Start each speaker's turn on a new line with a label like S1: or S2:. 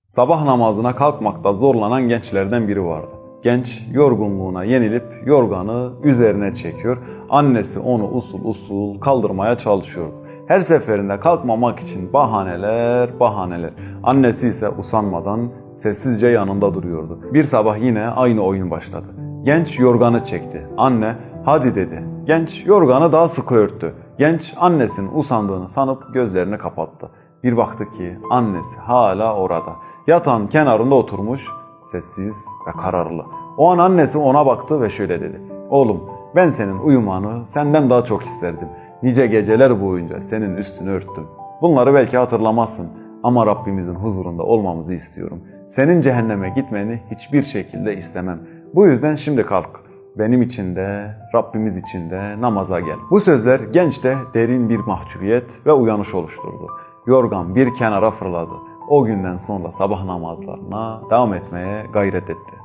S1: Sabah namazına kalkmakta zorlanan gençlerden biri vardı. Genç yorgunluğuna yenilip yorganı üzerine çekiyor. Annesi onu usul usul kaldırmaya çalışıyordu. Her seferinde kalkmamak için bahaneler. Annesi ise usanmadan sessizce yanında duruyordu. Bir sabah yine aynı oyun başladı. Genç yorganı çekti. Anne hadi dedi. Genç yorganı daha sıkı örttü. Genç annesinin usandığını sanıp gözlerini kapattı. Bir baktı ki annesi hala orada. Yatağın kenarında oturmuş, sessiz ve kararlı. O an annesi ona baktı ve şöyle dedi. Oğlum, ben senin uyumanı senden daha çok isterdim. Nice geceler boyunca senin üstünü örttüm. Bunları belki hatırlamazsın ama Rabbimizin huzurunda olmamızı istiyorum. Senin cehenneme gitmeni hiçbir şekilde istemem. Bu yüzden şimdi kalk. Benim için de, Rabbimiz için de namaza gel. Bu sözler gençte derin bir mahcubiyet ve uyanış oluşturdu. Yorgan bir kenara fırladı. O günden sonra sabah namazlarına devam etmeye gayret etti.